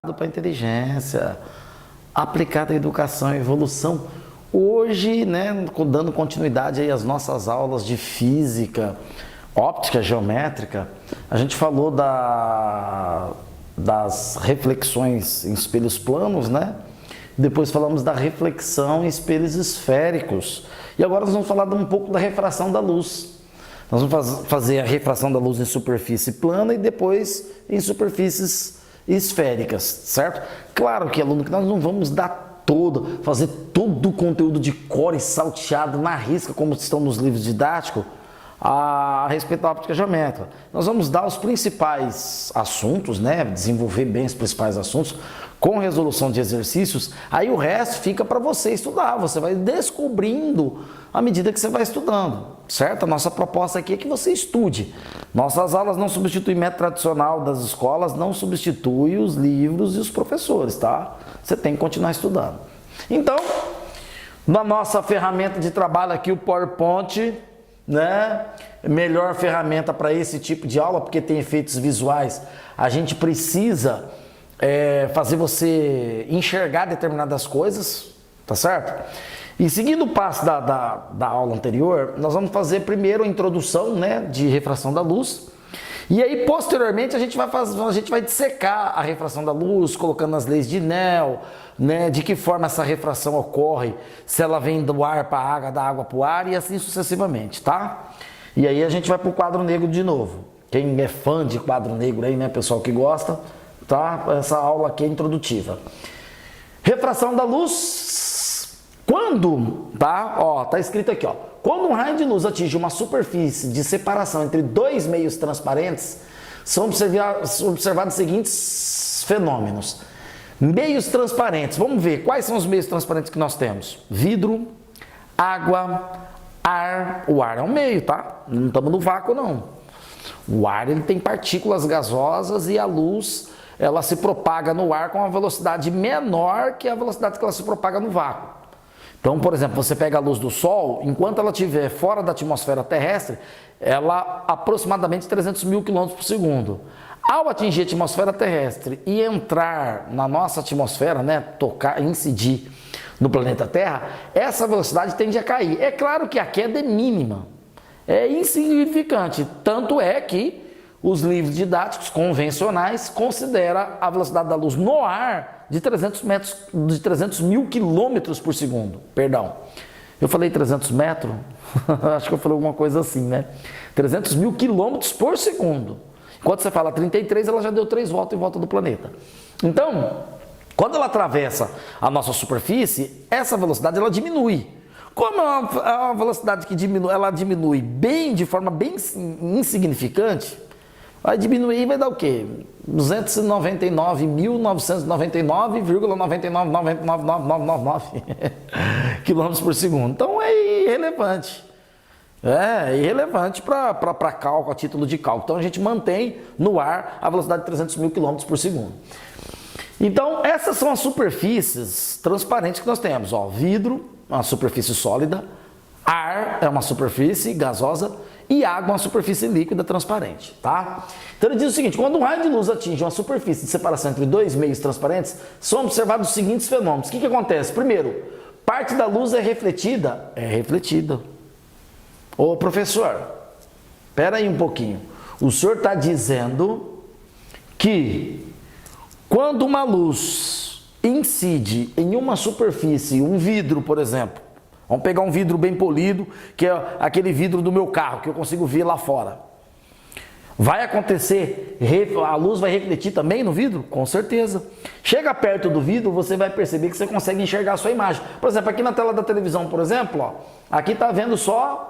para a inteligência, aplicada à educação e evolução. Hoje, né, dando continuidade aí às nossas aulas de física, óptica, geométrica, a gente falou das reflexões em espelhos planos, né? Depois falamos da reflexão em espelhos esféricos. E agora nós vamos falar um pouco da refração da luz. Nós vamos fazer a refração da luz em superfície plana e depois em superfícies esféricas, certo? Claro que, aluno, que nós não vamos fazer todo o conteúdo de cor e salteado na risca, como estão nos livros didáticos, a respeito da óptica geométrica. Nós vamos dar os principais assuntos, né? Desenvolver bem os principais assuntos, com resolução de exercícios, aí o resto fica para você estudar, você vai descobrindo à medida que você vai estudando, certo? A nossa proposta aqui é que você estude. Nossas aulas não substituem o método tradicional das escolas, não substitui os livros e os professores, tá? Você tem que continuar estudando. Então, na nossa ferramenta de trabalho aqui, o PowerPoint, né? Melhor ferramenta para esse tipo de aula, porque tem efeitos visuais. A gente precisa fazer você enxergar determinadas coisas, tá certo? E seguindo o passo da aula anterior, nós vamos fazer primeiro a introdução, né, de refração da luz. E aí, posteriormente, a gente vai dissecar a refração da luz, colocando as leis de Snell, né, de que forma essa refração ocorre, se ela vem do ar para a água, da água para o ar e assim sucessivamente, tá? E aí a gente vai para o quadro negro de novo. Quem é fã de quadro negro aí, né, pessoal que gosta, tá? Essa aula aqui é introdutiva. Refração da luz, quando, tá? Ó, tá escrito aqui, ó. Quando um raio de luz atinge uma superfície de separação entre dois meios transparentes, são observados os seguintes fenômenos. Meios transparentes, vamos ver quais são os meios transparentes que nós temos. Vidro, água, ar. O ar é um meio, tá? Não estamos no vácuo, não. O ar, ele tem partículas gasosas e a luz, ela se propaga no ar com uma velocidade menor que a velocidade que ela se propaga no vácuo. Então, por exemplo, você pega a luz do Sol, enquanto ela estiver fora da atmosfera terrestre, ela aproximadamente 300 mil km por segundo. Ao atingir a atmosfera terrestre e entrar na nossa atmosfera, né, incidir no planeta Terra, essa velocidade tende a cair. É claro que a queda é mínima, é insignificante, tanto é que os livros didáticos convencionais consideram a velocidade da luz no ar de 300 mil quilômetros por segundo. Perdão, eu falei 300 metros? Acho que eu falei alguma coisa assim, né? 300 mil quilômetros por segundo. Enquanto você fala 33, ela já deu 3 voltas em volta do planeta. Então, quando ela atravessa a nossa superfície, essa velocidade ela diminui. Como é uma velocidade que ela diminui de forma bem insignificante, vai diminuir e vai dar o quê? 299.999,9999999 quilômetros por segundo. Então é irrelevante. É irrelevante para cálculo, a título de cálculo. Então a gente mantém no ar a velocidade de 300 mil quilômetros por segundo. Então essas são as superfícies transparentes que nós temos. Ó, vidro, uma superfície sólida. Ar é uma superfície gasosa. E água é uma superfície líquida transparente, tá? Então ele diz o seguinte: quando um raio de luz atinge uma superfície de separação entre dois meios transparentes, são observados os seguintes fenômenos. O que acontece? Primeiro, parte da luz é refletida? É refletida. Ô professor, espera aí um pouquinho. O senhor está dizendo que quando uma luz incide em uma superfície, um vidro, por exemplo, vamos pegar um vidro bem polido, que é aquele vidro do meu carro, que eu consigo ver lá fora. Vai acontecer, a luz vai refletir também no vidro? Com certeza. Chega perto do vidro, você vai perceber que você consegue enxergar a sua imagem. Por exemplo, aqui na tela da televisão, por exemplo, ó, aqui está vendo só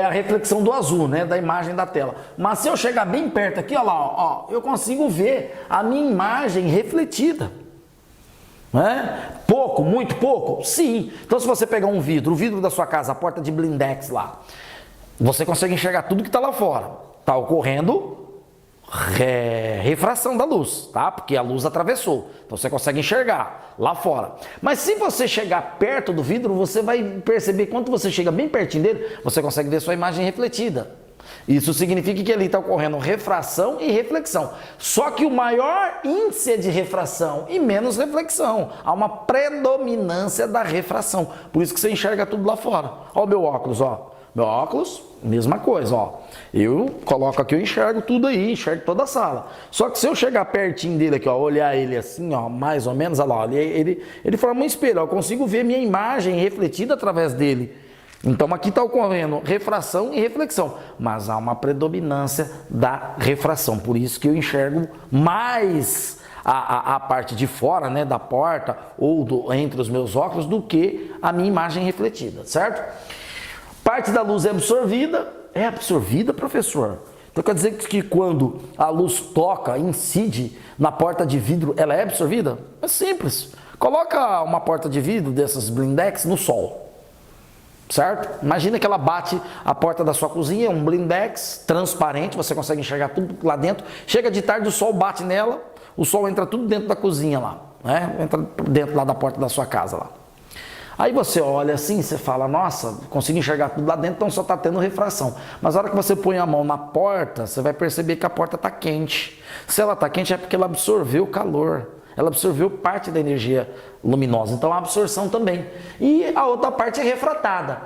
a reflexão do azul, né, da imagem da tela. Mas se eu chegar bem perto aqui, ó lá, ó, eu consigo ver a minha imagem refletida. Pouco, muito pouco? Sim. Então se você pegar o vidro da sua casa, a porta de blindex lá, você consegue enxergar tudo que está lá fora. Está ocorrendo refração da luz, tá? Porque a luz atravessou. Então você consegue enxergar lá fora. Mas se você chegar perto do vidro, você vai perceber, quando você chega bem pertinho dele, você consegue ver sua imagem refletida. Isso significa que ali está ocorrendo refração e reflexão. Só que o maior índice é de refração e menos reflexão. Há uma predominância da refração. Por isso que você enxerga tudo lá fora. Olha o meu óculos, ó. Meu óculos, mesma coisa, ó. Eu coloco aqui, eu enxergo tudo aí, enxergo toda a sala. Só que se eu chegar pertinho dele aqui, ó, olhar ele assim, ó, mais ou menos, olha lá, ele forma um espelho, ó, eu consigo ver minha imagem refletida através dele. Então aqui está ocorrendo refração e reflexão, mas há uma predominância da refração, por isso que eu enxergo mais a parte de fora, né, da porta ou entre os meus óculos do que a minha imagem refletida, certo? Parte da luz é absorvida, professor? Então quer dizer que quando a luz toca, incide na porta de vidro, ela é absorvida? É simples, coloca uma porta de vidro dessas blindex no sol. Certo? Imagina que ela bate a porta da sua cozinha, um blindex transparente, você consegue enxergar tudo lá dentro. Chega de tarde, o sol bate nela, o sol entra tudo dentro da cozinha lá, né? Entra dentro lá da porta da sua casa lá. Aí você olha assim, você fala, nossa, consigo enxergar tudo lá dentro, então só está tendo refração. Mas a hora que você põe a mão na porta, você vai perceber que a porta está quente. Se ela está quente é porque ela absorveu o calor. Ela absorveu parte da energia luminosa, então a absorção também. E a outra parte é refratada,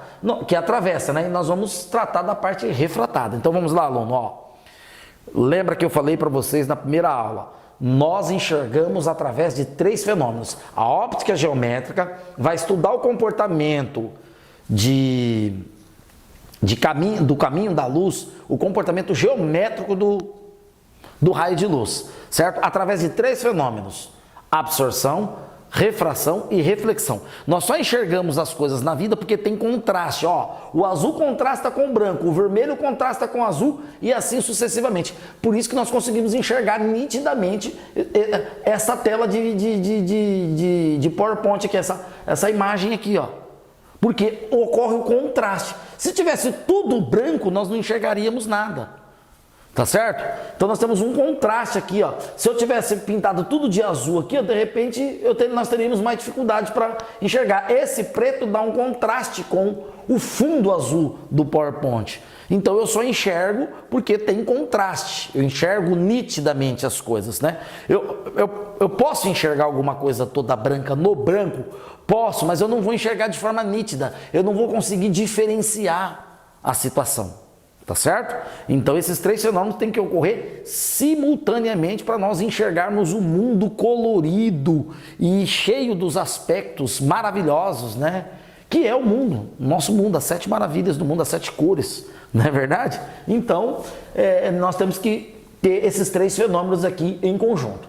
que atravessa, né? E nós vamos tratar da parte refratada. Então vamos lá, aluno, ó. Lembra que eu falei para vocês na primeira aula? Nós enxergamos através de 3 fenômenos. A óptica geométrica vai estudar o comportamento do caminho da luz, o comportamento geométrico do raio de luz, certo? Através de 3 fenômenos: absorção, refração e reflexão. Nós só enxergamos as coisas na vida porque tem contraste, ó. O azul contrasta com o branco, o vermelho contrasta com o azul e assim sucessivamente. Por isso que nós conseguimos enxergar nitidamente essa tela de PowerPoint aqui, essa imagem aqui, ó. Porque ocorre o contraste. Se tivesse tudo branco, nós não enxergaríamos nada. Tá certo? Então nós temos um contraste aqui, ó. Se eu tivesse pintado tudo de azul aqui, ó, de repente nós teríamos mais dificuldade para enxergar. Esse preto dá um contraste com o fundo azul do PowerPoint. Então eu só enxergo porque tem contraste. Eu enxergo nitidamente as coisas, né? Eu posso enxergar alguma coisa toda branca no branco? Posso, mas eu não vou enxergar de forma nítida. Eu não vou conseguir diferenciar a situação. Tá certo? Então esses 3 fenômenos têm que ocorrer simultaneamente para nós enxergarmos o mundo colorido e cheio dos aspectos maravilhosos, né? Que é o mundo, nosso mundo, as 7 maravilhas do mundo, as 7 cores, não é verdade? Então nós temos que ter esses 3 fenômenos aqui em conjunto.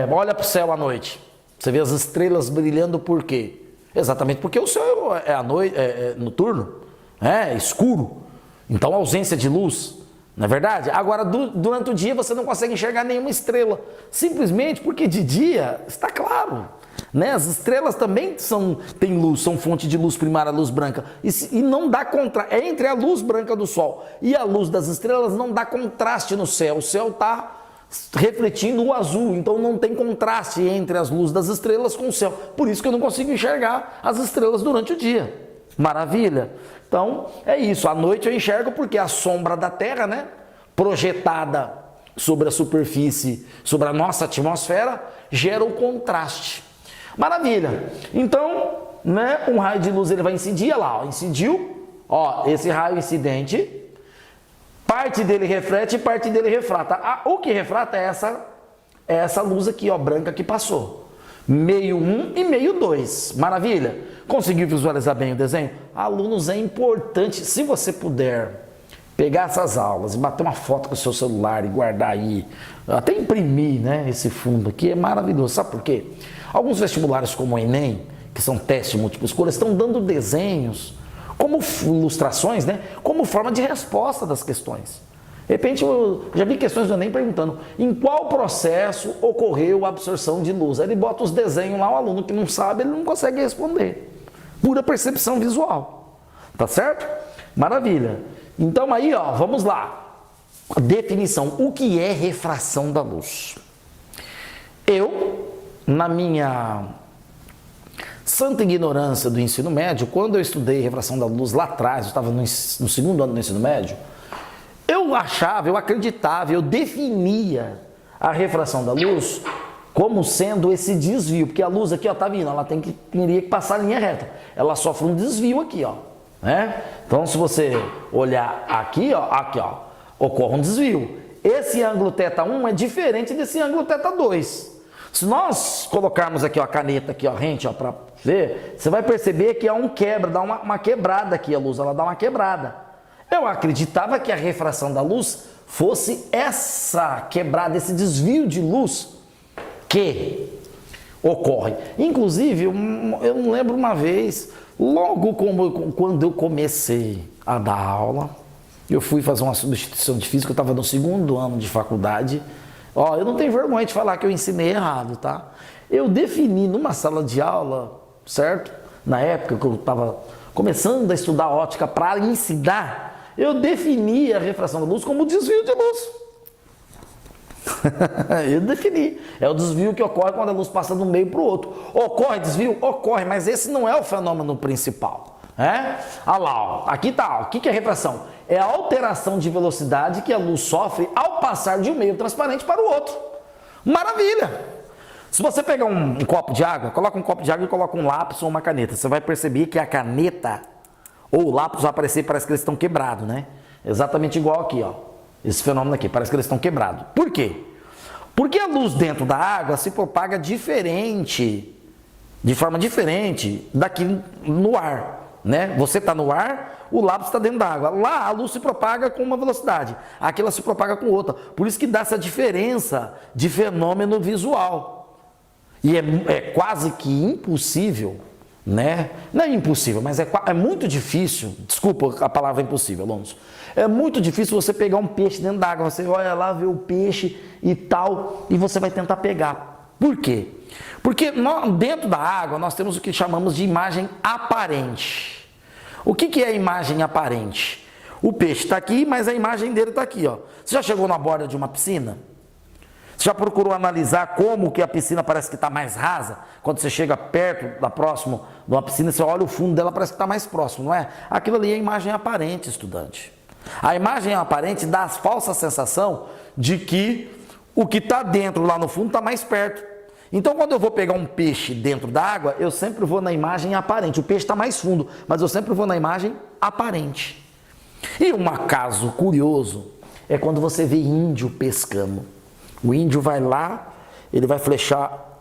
Olha para o céu à noite, você vê as estrelas brilhando por quê? Exatamente porque o céu é à noite, é noturno, é escuro. Então, ausência de luz, não é verdade? Agora, durante o dia você não consegue enxergar nenhuma estrela, simplesmente porque de dia está claro, né? As estrelas também têm luz, são fonte de luz primária, luz branca, e não dá contraste, entre a luz branca do sol e a luz das estrelas não dá contraste no céu, o céu está refletindo o azul, então não tem contraste entre as luzes das estrelas com o céu, por isso que eu não consigo enxergar as estrelas durante o dia. Maravilha? Então, é isso. À noite eu enxergo porque a sombra da Terra, né, projetada sobre a superfície, sobre a nossa atmosfera, gera o contraste. Maravilha. Então, né, um raio de luz ele vai incidir, olha lá, ó, incidiu, ó, esse raio incidente, parte dele reflete e parte dele refrata. O que refrata é essa luz aqui, ó, branca que passou. Meio 1 e meio 2. Maravilha? Conseguiu visualizar bem o desenho? Alunos, é importante, se você puder pegar essas aulas e bater uma foto com o seu celular e guardar aí, até imprimir, né, esse fundo aqui, é maravilhoso. Sabe por quê? Alguns vestibulares como o Enem, que são testes de múltipla escolha, estão dando desenhos como ilustrações, né, como forma de resposta das questões. De repente, eu já vi questões do Enem perguntando em qual processo ocorreu a absorção de luz. Aí ele bota os desenhos lá, o aluno que não sabe, ele não consegue responder. Pura percepção visual. Tá certo? Maravilha. Então aí, ó, vamos lá. Definição. O que é refração da luz? Eu, na minha santa ignorância do ensino médio, quando eu estudei refração da luz lá atrás, eu estava no 2º ano do ensino médio, Eu achava, eu acreditava, eu definia a refração da luz como sendo esse desvio, porque a luz aqui, ó, tá vindo, ela teria que passar a linha reta. Ela sofre um desvio aqui, ó, né? Então, se você olhar aqui, ó, ocorre um desvio. Esse ângulo θ1 é diferente desse ângulo θ2. Se nós colocarmos aqui, ó, a caneta aqui, ó, rente, ó, para ver, você vai perceber que é um quebra, dá uma quebrada aqui a luz, ela dá uma quebrada. Eu acreditava que a refração da luz fosse essa quebrada, esse desvio de luz que ocorre. Inclusive, eu não lembro uma vez, logo quando eu comecei a dar aula, eu fui fazer uma substituição de física, eu estava no 2º ano de faculdade. Ó, eu não tenho vergonha de falar que eu ensinei errado, tá? Eu defini numa sala de aula, certo? Na época que eu estava começando a estudar ótica para ensinar, eu defini a refração da luz como desvio de luz. Eu defini. É o desvio que ocorre quando a luz passa de um meio para o outro. Ocorre desvio? Ocorre, mas esse não é o fenômeno principal. Olha lá, ó. Aqui tá, ó. O que é refração? É a alteração de velocidade que a luz sofre ao passar de um meio transparente para o outro. Maravilha! Se você pegar um copo de água, coloca um copo de água e coloca um lápis ou uma caneta, você vai perceber que a caneta ou o lápis vai aparecer, parece que eles estão quebrados, né? Exatamente igual aqui, ó. Esse fenômeno aqui, parece que eles estão quebrados. Por quê? Porque a luz dentro da água se propaga diferente, de forma diferente daqui no ar, né? Você está no ar, o lápis está dentro da água. Lá a luz se propaga com uma velocidade, aqui ela se propaga com outra. Por isso que dá essa diferença de fenômeno visual. E é quase que impossível, né? Não é impossível, mas é muito difícil, desculpa a palavra impossível, Alonso. É muito difícil você pegar um peixe dentro d'água, você olha lá, vê o peixe e tal, e você vai tentar pegar. Por quê? Porque dentro da água nós temos o que chamamos de imagem aparente. O que é a imagem aparente? O peixe está aqui, mas a imagem dele está aqui, ó. Você já chegou na borda de uma piscina? Você já procurou analisar como que a piscina parece que está mais rasa? Quando você chega perto próximo de uma piscina, você olha o fundo dela, parece que está mais próximo, não é? Aquilo ali é a imagem aparente, estudante. A imagem aparente dá a falsa sensação de que o que está dentro lá no fundo está mais perto. Então, quando eu vou pegar um peixe dentro da água, eu sempre vou na imagem aparente. O peixe está mais fundo, mas eu sempre vou na imagem aparente. E um caso curioso é quando você vê índio pescando. O índio vai lá, ele vai flechar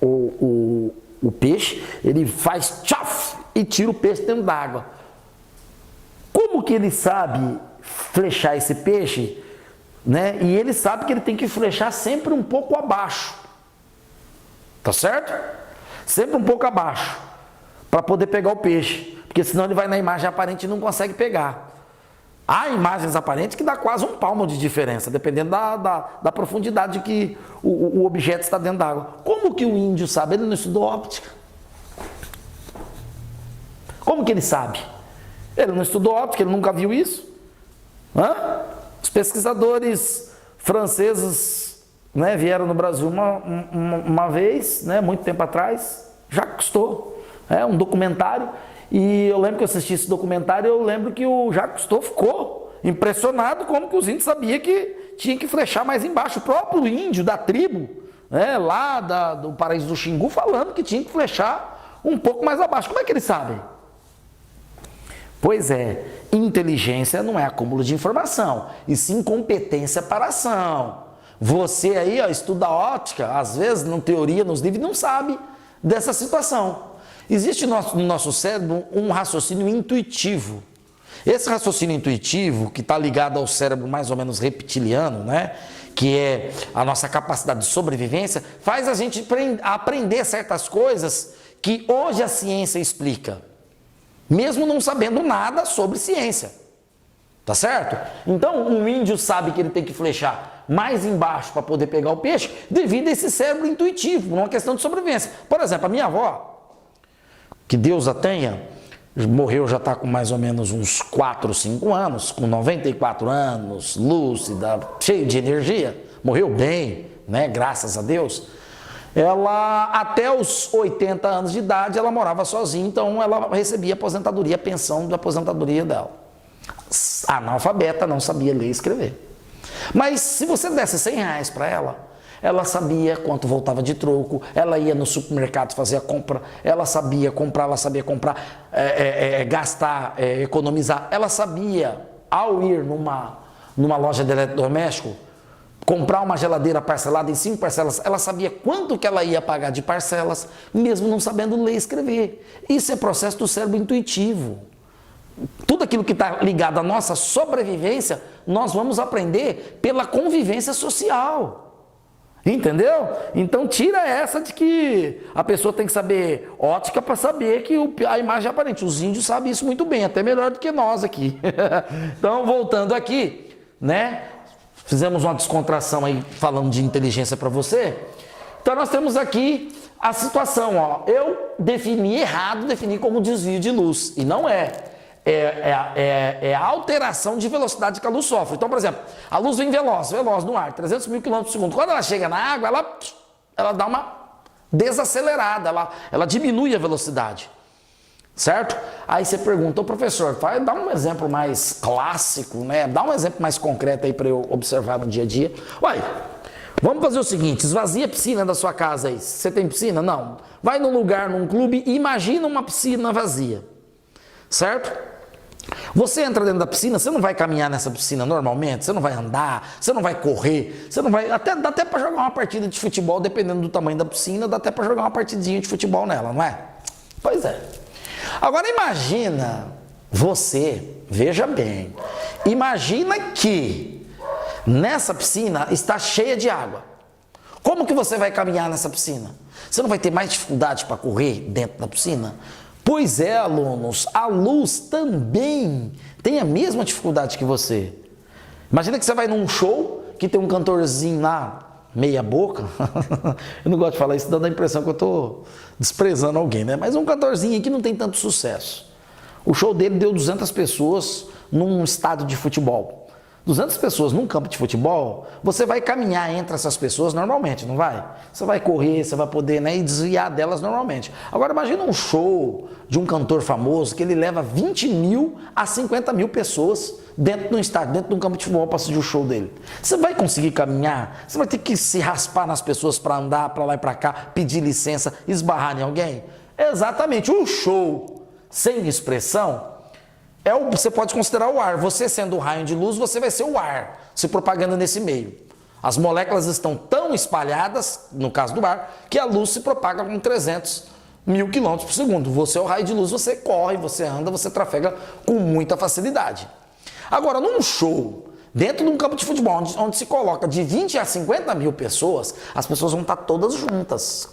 o peixe, ele faz tchaf e tira o peixe dentro da água. Como que ele sabe flechar esse peixe, né? E ele sabe que ele tem que flechar sempre um pouco abaixo. Tá certo? Sempre um pouco abaixo, para poder pegar o peixe, porque senão ele vai na imagem aparente e não consegue pegar. Há imagens aparentes que dá quase um palmo de diferença, dependendo da profundidade que o objeto está dentro da água. Como que o índio sabe? Ele não estudou óptica. Como que ele sabe? Ele não estudou óptica, ele nunca viu isso. Os pesquisadores franceses, né, vieram no Brasil uma vez, né, muito tempo atrás, Jacques Cousteau, um documentário, e eu lembro que eu assisti esse documentário, eu lembro que o Jacques Cousteau ficou impressionado como que os índios sabiam que tinha que flechar mais embaixo. O próprio índio da tribo, lá do paraíso do Xingu, falando que tinha que flechar um pouco mais abaixo. Como é que eles sabem? Pois é, inteligência não é acúmulo de informação, e sim competência para ação. Você aí, ó, estuda óptica, às vezes, na teoria, nos livros, não sabe dessa situação. Existe no nosso cérebro um raciocínio intuitivo. Esse raciocínio intuitivo, que está ligado ao cérebro mais ou menos reptiliano, né, que é a nossa capacidade de sobrevivência, faz a gente aprender certas coisas que hoje a ciência explica, mesmo não sabendo nada sobre ciência. Tá certo? Então, um índio sabe que ele tem que flechar mais embaixo para poder pegar o peixe, devido a esse cérebro intuitivo, uma questão de sobrevivência. Por exemplo, a minha avó, que Deus a tenha, morreu, já está com mais ou menos uns 4, 5 anos, com 94 anos, lúcida, cheio de energia, morreu bem, né? Graças a Deus. Ela, até os 80 anos de idade, ela morava sozinha, então ela recebia aposentadoria, pensão de aposentadoria dela. analfabeta, não sabia ler e escrever. Mas se você desse 100 reais para ela sabia quanto voltava de troco, ela ia no supermercado fazer a compra, ela sabia comprar, gastar, economizar. Ela sabia, ao ir numa loja de eletrodoméstico, comprar uma geladeira parcelada em 5 parcelas, ela sabia quanto que ela ia pagar de parcelas, mesmo não sabendo ler e escrever. Isso é processo do cérebro intuitivo. Tudo aquilo que está ligado à nossa sobrevivência, nós vamos aprender pela convivência social. Entendeu? Então tira essa de que a pessoa tem que saber ótica para saber que a imagem é aparente. Os índios sabem isso muito bem, até melhor do que nós aqui. Então, voltando aqui, né? Fizemos uma descontração aí falando de inteligência para você. Então nós temos aqui a situação, ó. Eu defini errado, defini como desvio de luz. E não é. É a alteração de velocidade que a luz sofre. Então, por exemplo, a luz vem veloz no ar, 300 mil km por segundo. Quando ela chega na água, ela dá uma desacelerada, ela diminui a velocidade, certo? Aí você pergunta, professor, dá um exemplo mais clássico, né? Dá um exemplo mais concreto aí para eu observar no dia a dia. Uai, vamos fazer o seguinte, esvazia a piscina da sua casa aí. Você tem piscina? Não. Vai num lugar, num clube, e imagina uma piscina vazia, certo? Você entra dentro da piscina, você não vai caminhar nessa piscina normalmente, você não vai andar, você não vai correr, você não vai, dá até para jogar uma partida de futebol, dependendo do tamanho da piscina, dá até para jogar uma partidinha de futebol nela, não é? Pois é. Agora imagina você, veja bem, imagina que nessa piscina está cheia de água. Como que você vai caminhar nessa piscina? Você não vai ter mais dificuldade para correr dentro da piscina? Pois é, alunos, a luz também tem a mesma dificuldade que você. Imagina que você vai num show que tem um cantorzinho lá, meia boca. Eu não gosto de falar isso, dando a impressão que eu estou desprezando alguém, né? Mas um cantorzinho que não tem tanto sucesso. O show dele deu 200 pessoas num estádio de futebol. 200 pessoas num campo de futebol, você vai caminhar entre essas pessoas normalmente, não vai? Você vai correr, você vai poder, né, e desviar delas normalmente. Agora imagina um show de um cantor famoso que ele leva 20 mil a 50 mil pessoas dentro de um estádio, dentro de um campo de futebol para assistir o show dele. Você vai conseguir caminhar? Você vai ter que se raspar nas pessoas para andar para lá e para cá, pedir licença, esbarrar em alguém? Exatamente, um show sem expressão você pode considerar o ar. Você sendo um raio de luz, você vai ser o ar se propagando nesse meio. As moléculas estão tão espalhadas, no caso do ar, que a luz se propaga com 300 mil quilômetros por segundo. Você é o raio de luz, você corre, você anda, você trafega com muita facilidade. Agora, num show, dentro de um campo de futebol, onde se coloca de 20 a 50 mil pessoas, as pessoas vão estar todas juntas,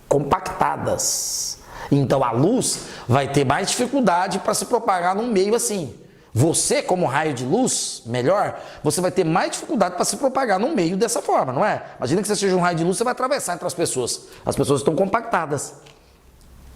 compactadas. Então a luz vai ter mais dificuldade para se propagar num meio assim. Você, como raio de luz, melhor, você vai ter mais dificuldade para se propagar num meio dessa forma, não é? Imagina que você seja um raio de luz, você vai atravessar entre as pessoas. As pessoas estão compactadas.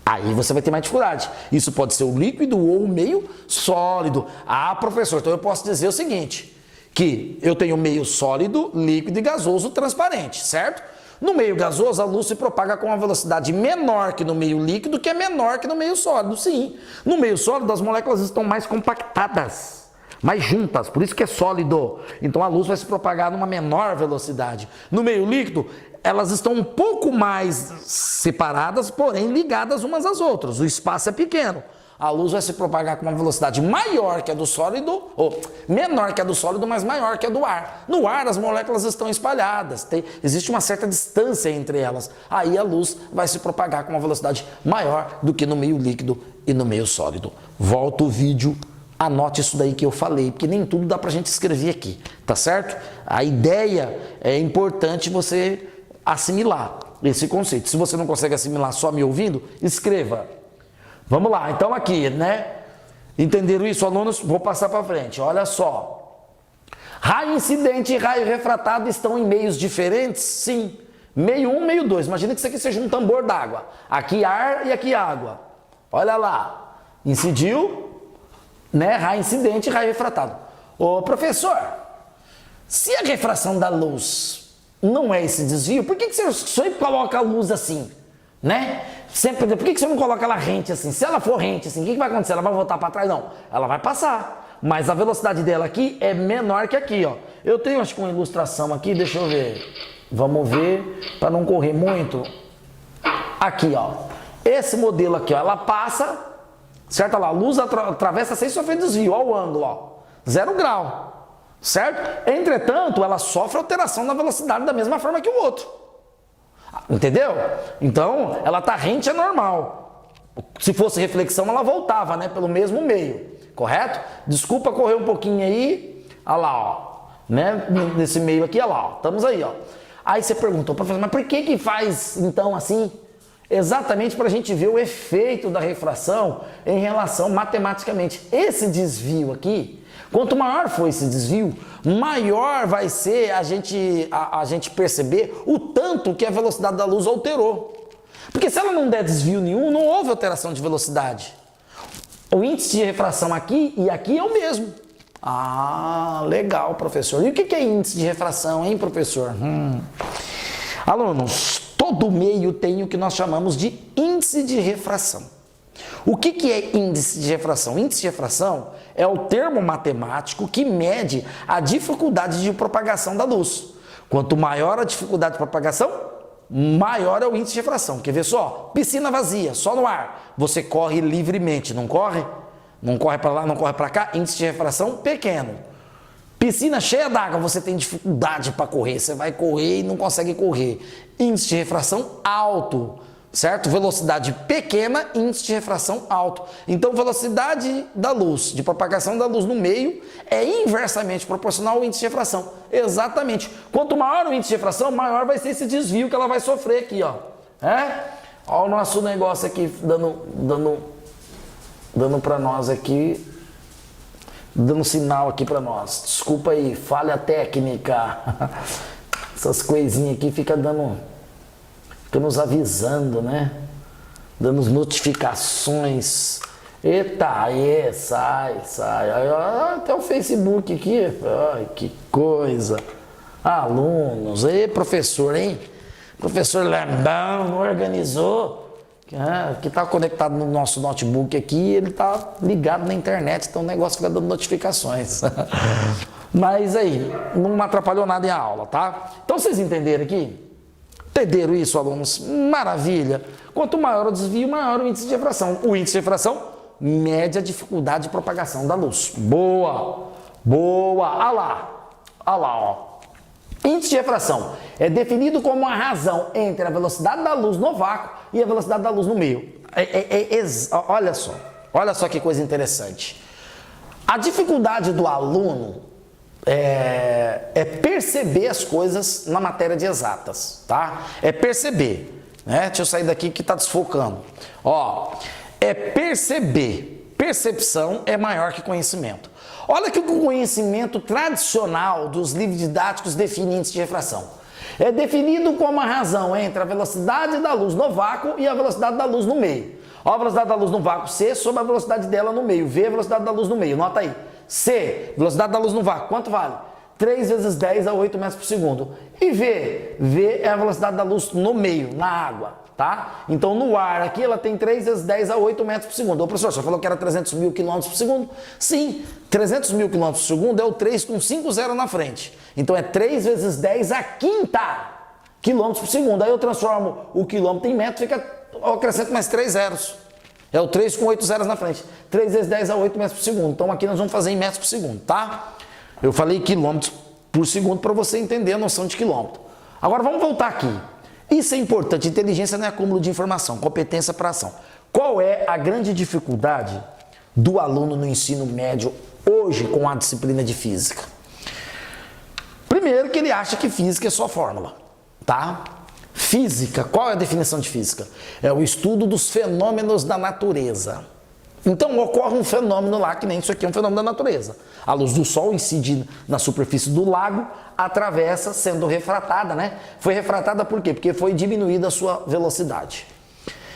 Aí você vai ter mais dificuldade. Isso pode ser o líquido ou o meio sólido. Ah, professor, então eu posso dizer o seguinte, que eu tenho meio sólido, líquido e gasoso transparente, certo? No meio gasoso, a luz se propaga com uma velocidade menor que no meio líquido, que é menor que no meio sólido, sim. No meio sólido, as moléculas estão mais compactadas, mais juntas, por isso que é sólido. Então a luz vai se propagar numa menor velocidade. No meio líquido, elas estão um pouco mais separadas, porém ligadas umas às outras. O espaço é pequeno. A luz vai se propagar com uma velocidade maior que a do sólido, ou menor que a do sólido, mas maior que a do ar. No ar, as moléculas estão espalhadas, existe uma certa distância entre elas. Aí a luz vai se propagar com uma velocidade maior do que no meio líquido e no meio sólido. Volta o vídeo, anote isso daí que eu falei, porque nem tudo dá pra gente escrever aqui, tá certo? A ideia é importante você assimilar esse conceito. Se você não consegue assimilar só me ouvindo, escreva. Vamos lá, então aqui, né? Entenderam isso, alunos? Vou passar para frente. Olha só. Raio incidente e raio refratado estão em meios diferentes? Sim. Meio 1, meio 2. Imagina que isso aqui seja um tambor d'água. Aqui ar e aqui água. Olha lá. Incidiu, né? Raio incidente e raio refratado. Ô, professor, se a refração da luz não é esse desvio, por que você sempre coloca a luz assim, né? Sempre, por que você não coloca ela rente assim? Se ela for rente assim, o que vai acontecer? Ela vai voltar para trás? Não, ela vai passar. mas a velocidade dela aqui é menor que aqui, ó. Eu tenho, acho que uma ilustração aqui, deixa eu ver. Vamos ver, para não correr muito. Aqui, ó. Esse modelo aqui, ó, ela passa, certo? A luz atravessa sem sofrer desvio, ó o ângulo, ó. 0 grau, certo? Entretanto, ela sofre alteração na velocidade da mesma forma que o outro. Entendeu? Então, ela tá rente é normal. Se fosse reflexão, ela voltava, né? Pelo mesmo meio, correto? Desculpa correr um pouquinho aí. Olha lá, ó. Né? Nesse meio aqui, olha lá, ó. Estamos aí, ó. Aí você perguntou, professor, mas por que faz então assim? Exatamente para a gente ver o efeito da refração em relação matematicamente. Esse desvio aqui, quanto maior for esse desvio, maior vai ser a gente perceber o tanto que a velocidade da luz alterou. Porque se ela não der desvio nenhum, não houve alteração de velocidade. O índice de refração aqui e aqui é o mesmo. Ah, legal, professor. E o que é índice de refração, hein, professor? Alunos, todo meio tem o que nós chamamos de índice de refração. O que é índice de refração? Índice de refração é o termo matemático que mede a dificuldade de propagação da luz. Quanto maior a dificuldade de propagação, maior é o índice de refração. Quer ver só? Piscina vazia, só no ar. Você corre livremente, não corre? Não corre para lá, não corre para cá. Índice de refração pequeno. Piscina cheia d'água, você tem dificuldade para correr. Você vai correr e não consegue correr. Índice de refração alto, certo? Velocidade pequena, índice de refração alto. Então, velocidade da luz, de propagação da luz no meio, é inversamente proporcional ao índice de refração. Exatamente. Quanto maior o índice de refração, maior vai ser esse desvio que ela vai sofrer aqui, ó. Ó o nosso negócio aqui dando para nós aqui, dando sinal aqui para nós. Desculpa aí, falha técnica. Essas coisinhas aqui fica nos avisando, né? Dando notificações. Eita, aí, sai. Até o Facebook aqui. Ai, que coisa. Alunos, professor, hein? Professor Lambão não organizou. Que está conectado no nosso notebook aqui, ele está ligado na internet, então o negócio fica dando notificações. Mas aí, não atrapalhou nada em a aula, tá? Então vocês entenderam aqui? Entenderam isso, alunos? Maravilha! Quanto maior o desvio, maior o índice de refração. O índice de refração mede a dificuldade de propagação da luz. Boa! Olha lá, ó. Índice de refração é definido como a razão entre a velocidade da luz no vácuo e a velocidade da luz no meio. Olha só que coisa interessante. A dificuldade do aluno é perceber as coisas na matéria de exatas, tá? É perceber, né? Deixa eu sair daqui que está desfocando. Ó, é perceber. Percepção é maior que conhecimento. Olha que o conhecimento tradicional dos livros didáticos define índice de refração. É definido como a razão entre a velocidade da luz no vácuo e a velocidade da luz no meio. Olha a velocidade da luz no vácuo, C, sobre a velocidade dela no meio. V, a velocidade da luz no meio. Nota aí. C, velocidade da luz no vácuo, quanto vale? 3 vezes 10 a 8 metros por segundo. E V é a velocidade da luz no meio, na água. Tá? Então, no ar aqui, ela tem 3 vezes 10 a 8 metros por segundo. Ô, professor, você falou que era 300 mil quilômetros por segundo? Sim, 300 mil quilômetros por segundo é o 3 com 5 zero na frente. Então, é 3 vezes 10 a quinta quilômetros por segundo. Aí eu transformo o quilômetro em metro, eu acrescento mais 3 zeros. É o 3 com 8 zeros na frente. 3 vezes 10 a 8 metros por segundo. Então, aqui nós vamos fazer em metros por segundo, tá? Eu falei quilômetros por segundo para você entender a noção de quilômetro. Agora, vamos voltar aqui. Isso é importante, inteligência não é acúmulo de informação, competência para ação. Qual é a grande dificuldade do aluno no ensino médio hoje com a disciplina de física? Primeiro que ele acha que física é só fórmula, tá? Física, qual é a definição de física? É o estudo dos fenômenos da natureza. Então ocorre um fenômeno lá, que nem isso aqui é um fenômeno da natureza. A luz do sol incide na superfície do lago, atravessa sendo refratada, né? Foi refratada por quê? Porque foi diminuída a sua velocidade.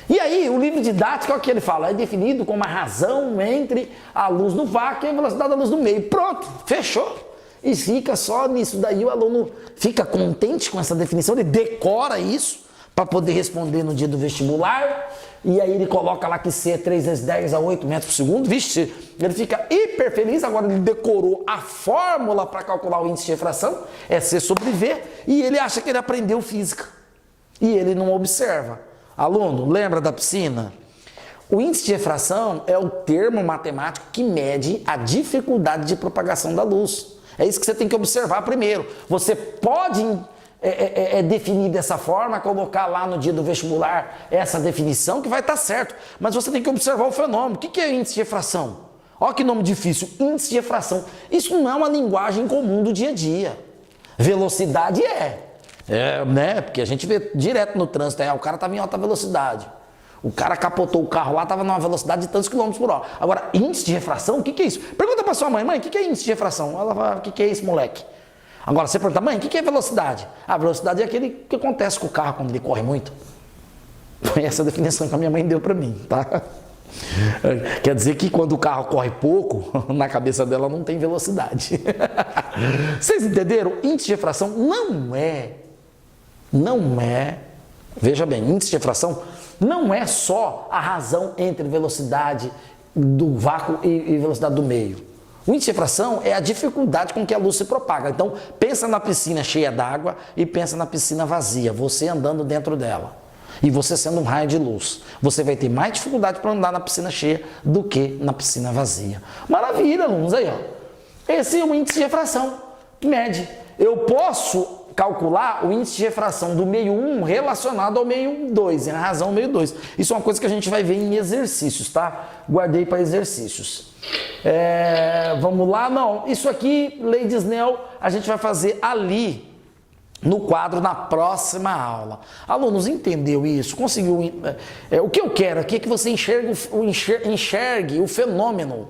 E aí, o livro didático, é o que ele fala, é definido como a razão entre a luz no vácuo e a velocidade da luz no meio. Pronto, fechou. E fica só nisso daí, o aluno fica contente com essa definição, ele decora isso, para poder responder no dia do vestibular, e aí ele coloca lá que C é 3 vezes 10 a 8 metros por segundo, vixe, ele fica hiper feliz, agora ele decorou a fórmula para calcular o índice de refração, é C sobre V, e ele acha que ele aprendeu física, e ele não observa. Aluno, lembra da piscina? O índice de refração é o termo matemático que mede a dificuldade de propagação da luz. É isso que você tem que observar primeiro. Você pode definir dessa forma, colocar lá no dia do vestibular essa definição que vai estar certo. Mas você tem que observar o fenômeno. O que é índice de refração? Olha que nome difícil, índice de refração. Isso não é uma linguagem comum do dia a dia. Velocidade né? Porque a gente vê direto no trânsito, o cara estava em alta velocidade. O cara capotou o carro lá, estava numa velocidade de tantos quilômetros por hora. Agora, índice de refração, o que é isso? Pergunta para sua mãe, o que é índice de refração? Ela fala, o que é isso, moleque? Agora, você pergunta, mãe, o que é velocidade? A velocidade é aquele que acontece com o carro quando ele corre muito. Foi essa a definição que a minha mãe deu para mim, tá? Quer dizer que quando o carro corre pouco, na cabeça dela não tem velocidade. Vocês entenderam? Índice de refração não é, veja bem, índice de refração não é só a razão entre velocidade do vácuo e velocidade do meio. O índice de refração é a dificuldade com que a luz se propaga. Então, pensa na piscina cheia d'água e pensa na piscina vazia, você andando dentro dela. E você sendo um raio de luz. Você vai ter mais dificuldade para andar na piscina cheia do que na piscina vazia. Maravilha, alunos, aí ó. Esse é o índice de refração. Mede. Eu posso calcular o índice de refração do meio 1 relacionado ao meio 2, em razão ao meio 2. Isso é uma coisa que a gente vai ver em exercícios, tá? Guardei para exercícios. Vamos lá? Não, isso aqui, lei de Snell, a gente vai fazer ali no quadro na próxima aula. Alunos, entendeu isso? Conseguiu? O que eu quero aqui é que você enxergue o fenômeno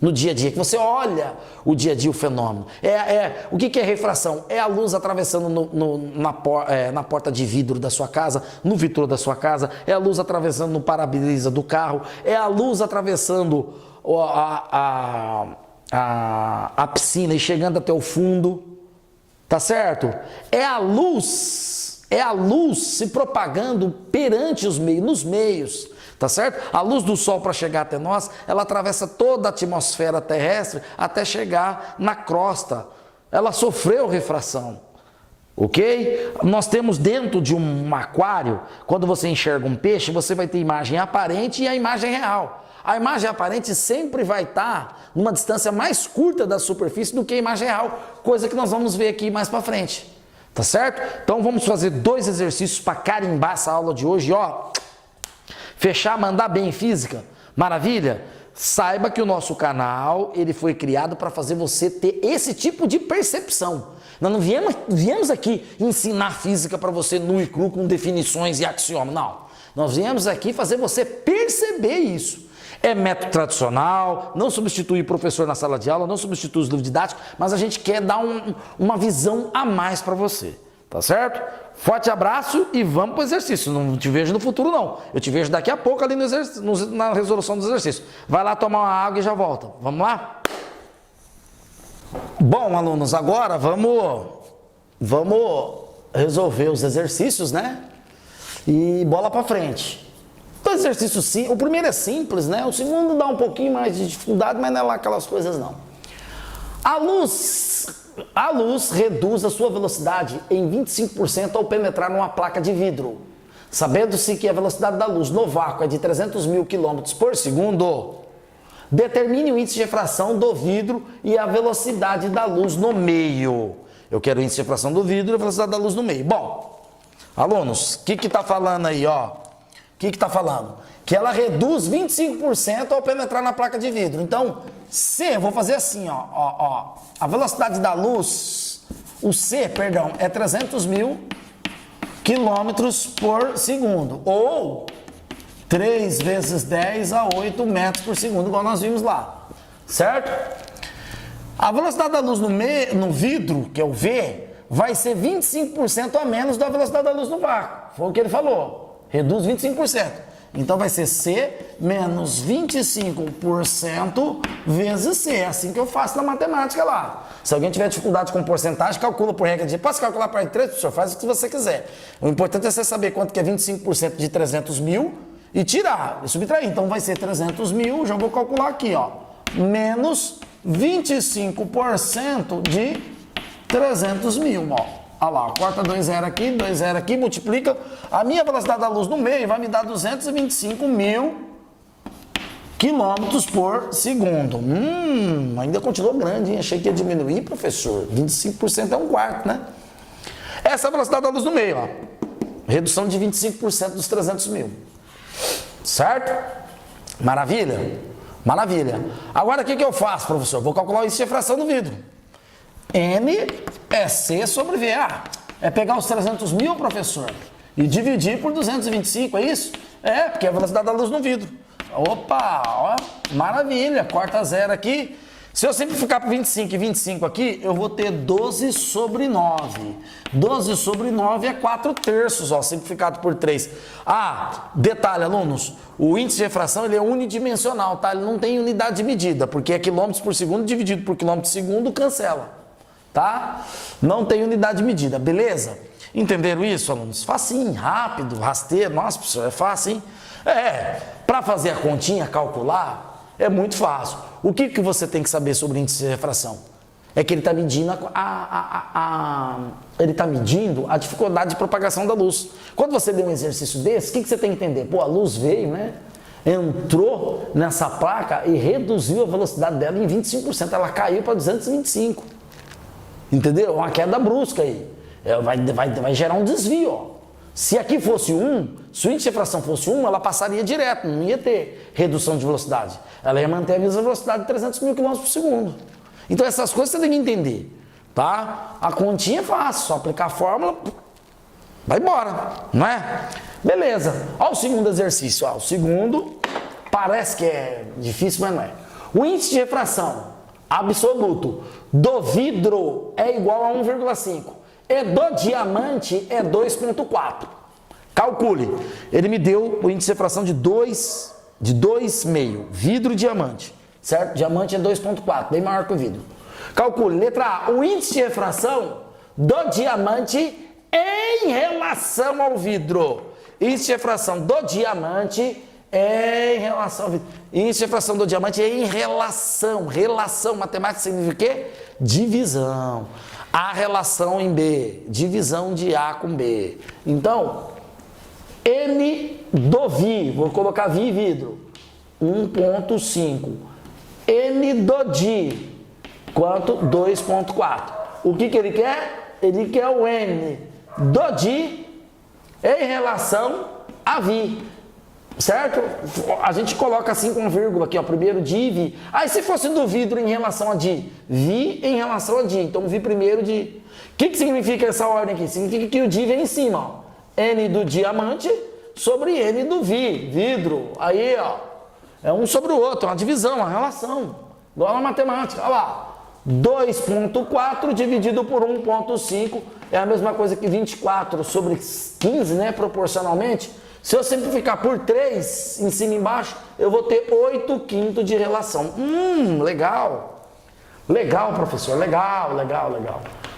no dia a dia, que você olha o dia a dia, o fenômeno. O que é refração? É a luz atravessando na porta de vidro da sua casa, no vitrô da sua casa, é a luz atravessando no para-brisa do carro, é a luz atravessando a piscina e chegando até o fundo, tá certo? É a luz se propagando perante os meios, nos meios. Tá certo? A luz do sol para chegar até nós, ela atravessa toda a atmosfera terrestre até chegar na crosta. Ela sofreu refração, ok? Nós temos dentro de um aquário, quando você enxerga um peixe, você vai ter imagem aparente e a imagem real. A imagem aparente sempre vai estar numa distância mais curta da superfície do que a imagem real, coisa que nós vamos ver aqui mais para frente. Tá certo? Então vamos fazer 2 exercícios para carimbar essa aula de hoje, ó. Fechar, mandar bem em física, maravilha? Saiba que o nosso canal, ele foi criado para fazer você ter esse tipo de percepção. Nós não viemos aqui ensinar física para você nu e cru com definições e axiomas, não. Nós viemos aqui fazer você perceber isso. É método tradicional, não substitui o professor na sala de aula, não substitui os livros didáticos, mas a gente quer dar uma visão a mais para você, tá certo? Forte abraço e vamos para o exercício. Não te vejo no futuro, não. Eu te vejo daqui a pouco ali na resolução do exercício. Vai lá tomar uma água e já volta. Vamos lá? Bom, alunos, agora vamos resolver os exercícios, né? E bola para frente. O exercício sim. O primeiro é simples, né? O segundo dá um pouquinho mais de dificuldade, mas não é lá aquelas coisas, não. A luz reduz a sua velocidade em 25% ao penetrar numa placa de vidro. Sabendo-se que a velocidade da luz no vácuo é de 300 mil km por segundo, determine o índice de refração do vidro e a velocidade da luz no meio. Eu quero o índice de refração do vidro e a velocidade da luz no meio. Bom, alunos, o que está falando aí, ó? O que está falando? Que ela reduz 25% ao penetrar na placa de vidro. Então, C, eu vou fazer assim, ó. A velocidade da luz, é 300 mil quilômetros por segundo. Ou 3 vezes 10 a 8 metros por segundo, igual nós vimos lá. Certo? A velocidade da luz no vidro, que é o V, vai ser 25% a menos da velocidade da luz no vácuo. Foi o que ele falou. Reduz 25%. Então vai ser C menos 25% vezes C. É assim que eu faço na matemática lá. Se alguém tiver dificuldade com porcentagem, calcula por regra de... Posso calcular por regra de 3? Professor, faz o que você quiser. O importante é você saber quanto que é 25% de 300 mil e tirar, e subtrair. Então vai ser 300 mil, já vou calcular aqui, ó. Menos 25% de 300 mil, ó. Olha lá, corta 2 zero aqui, multiplica. A minha velocidade da luz no meio vai me dar 225 mil quilômetros por segundo. Ainda continuou grande, hein? Achei que ia diminuir, professor. 25% é um quarto, né? Essa é a velocidade da luz no meio, ó. Redução de 25% dos 300 mil. Certo? Maravilha? Maravilha. Agora o que eu faço, professor? Vou calcular o índice de refração do vidro. N é C sobre V. É pegar os 300 mil, professor, e dividir por 225, é isso? É, porque é a velocidade da luz no vidro. Opa, ó, maravilha, corta zero aqui. Se eu simplificar por 25 e 25 aqui, eu vou ter 12 sobre 9. 12 sobre 9 é 4/3, ó, simplificado por 3. Detalhe, alunos, o índice de refração ele é unidimensional, tá? Ele não tem unidade de medida, porque é quilômetros por segundo dividido por quilômetro por segundo, cancela. Tá? Não tem unidade de medida, beleza? Entenderam isso, alunos? Facinho, rápido, rasteiro. Nossa, professor, é fácil, hein? Para fazer a continha, calcular, é muito fácil. O que você tem que saber sobre o índice de refração? É que ele está medindo a dificuldade de propagação da luz. Quando você dê um exercício desse, o que você tem que entender? Pô, a luz veio, né? Entrou nessa placa e reduziu a velocidade dela em 25%. Ela caiu para 225. Entendeu? Uma queda brusca aí. Vai gerar um desvio, ó. Se aqui fosse 1, se o índice de refração fosse 1, ela passaria direto, não ia ter redução de velocidade. Ela ia manter a mesma velocidade de 300 mil km por segundo. Então essas coisas você tem que entender, tá? A continha é fácil, só aplicar a fórmula, vai embora, não é? Beleza. Olha o segundo exercício, ó. O segundo parece que é difícil, mas não é. O índice de refração absoluto do vidro é igual a 1,5 e do diamante é 2,4. Calcule. Ele me deu o índice de refração de 2,5. Vidro e diamante. Certo? Diamante é 2,4, bem maior que o vidro. Calcule. Letra A. O índice de refração do diamante em relação ao vidro. Índice de refração do diamante em relação ao vidro. Índice de refração do diamante é em relação. Relação. Matemática significa o quê? Divisão. A relação em B. Divisão de A com B. Então, N do Vi. Vou colocar Vi vidro. 1,5. N do Di. Quanto? 2,4. O que ele quer? Ele quer o N do Di em relação a Vi. Certo? A gente coloca assim com vírgula aqui, ó, primeiro Di, Vi. Aí se fosse do vidro em relação a Di, Vi em relação a Di, então Vi primeiro Di. O que significa essa ordem aqui? Significa que o Di vem em cima, ó. N do diamante sobre N do Vi, vidro. Aí, ó, é um sobre o outro, uma divisão, uma relação. Igual na matemática, olha lá. 2,4 dividido por 1,5 é a mesma coisa que 24 sobre 15, né, proporcionalmente. Se eu simplificar por 3, em cima e embaixo, eu vou ter 8/5 de relação. Legal. Legal, professor. Legal.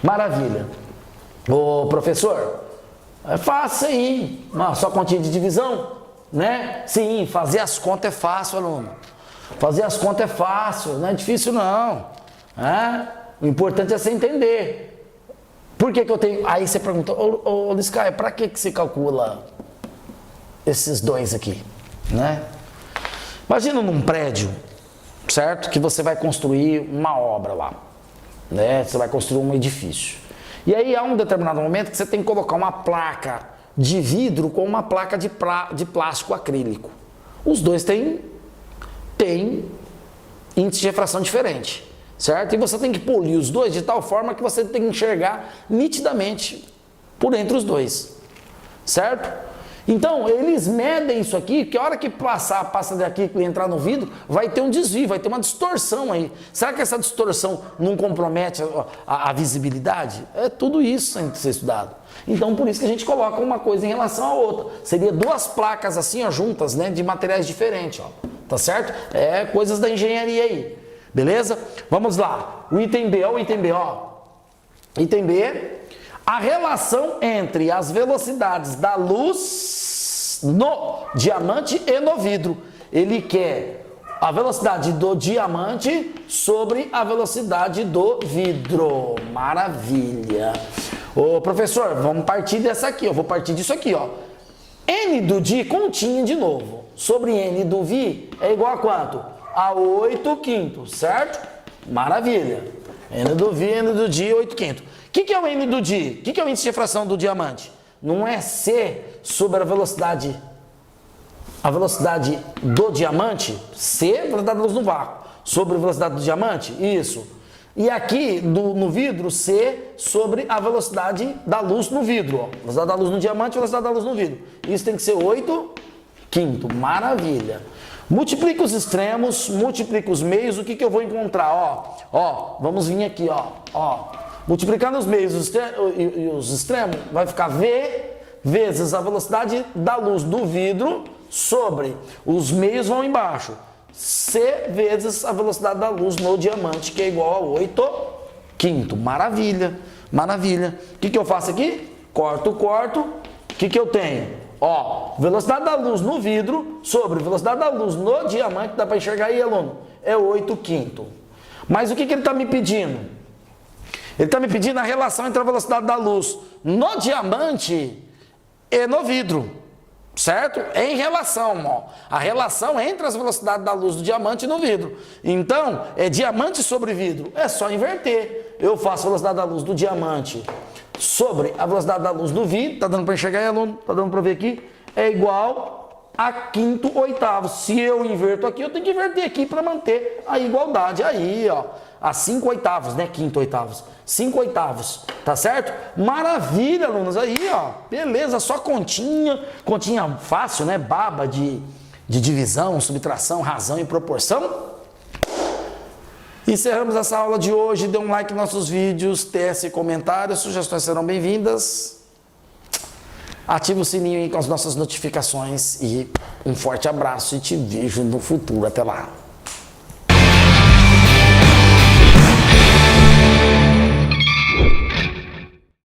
Maravilha. Ô, professor, é fácil aí. Só continha de divisão, né? Sim, fazer as contas é fácil, aluno. Fazer as contas é fácil, não é difícil não. O importante é você entender. Por que eu tenho... Aí você pergunta, ô Luiz Caio, para que você calcula esses dois aqui, né? Imagina num prédio, certo? Que você vai construir uma obra lá, né? Você vai construir um edifício. E aí há um determinado momento que você tem que colocar uma placa de vidro com uma placa de plástico acrílico. Os dois têm índice de refração diferente, certo? E você tem que polir os dois de tal forma que você tem que enxergar nitidamente por entre os dois, certo? Então, eles medem isso aqui, que a hora que passa daqui e entrar no vidro, vai ter um desvio, vai ter uma distorção aí. Será que essa distorção não compromete a visibilidade? É tudo isso que tem que ser estudado. Então, por isso que a gente coloca uma coisa em relação à outra. Seria duas placas assim, ó, juntas, né, de materiais diferentes, ó. Tá certo? É coisas da engenharia aí. Beleza? Vamos lá. O item B, ó, o item B, ó. Item B. A relação entre as velocidades da luz no diamante e no vidro. Ele quer a velocidade do diamante sobre a velocidade do vidro. Maravilha. Ô, professor, vamos partir dessa aqui, eu vou partir disso aqui, ó. N do di continha de novo. Sobre N do vi é igual a quanto? A 8/5, certo? Maravilha. N do vi, N do di, 8/5. O que é o N do di? O que é o índice de refração do diamante? Não é C sobre a velocidade do diamante? C, velocidade da luz no vácuo. Sobre a velocidade do diamante? Isso. E aqui no vidro, C sobre a velocidade da luz no vidro. Ó. Velocidade da luz no diamante, velocidade da luz no vidro. Isso tem que ser 8/5. Maravilha. Multiplica os extremos, multiplica os meios, o que eu vou encontrar? Ó, vamos vir aqui, ó. Multiplicando os meios e os extremos, vai ficar V vezes a velocidade da luz do vidro sobre os meios vão embaixo. C vezes a velocidade da luz no diamante, que é igual a 8/5. Maravilha, maravilha. O que eu faço aqui? Corto. O que eu tenho? Ó, velocidade da luz no vidro sobre velocidade da luz no diamante, dá para enxergar aí, aluno? É 8/5. Mas o que ele está me pedindo? Ele está me pedindo a relação entre a velocidade da luz no diamante e no vidro, certo? Em relação, ó. A relação entre as velocidades da luz do diamante e no vidro. Então, é diamante sobre vidro. É só inverter. Eu faço a velocidade da luz do diamante sobre a velocidade da luz do vidro. Tá dando para enxergar aí, aluno? Tá dando para ver aqui? É igual a 5/8. Se eu inverto aqui, eu tenho que inverter aqui para manter a igualdade. Aí, ó. A 5/8, né? 5/8. 5/8, tá certo? Maravilha, alunos. Aí, ó. Beleza, só continha. Continha fácil, né? Baba de divisão, subtração, razão e proporção. Encerramos essa aula de hoje. Dê um like nos nossos vídeos, teste, comentários, sugestões serão bem-vindas. Ative o sininho aí com as nossas notificações e um forte abraço e te vejo no futuro. Até lá.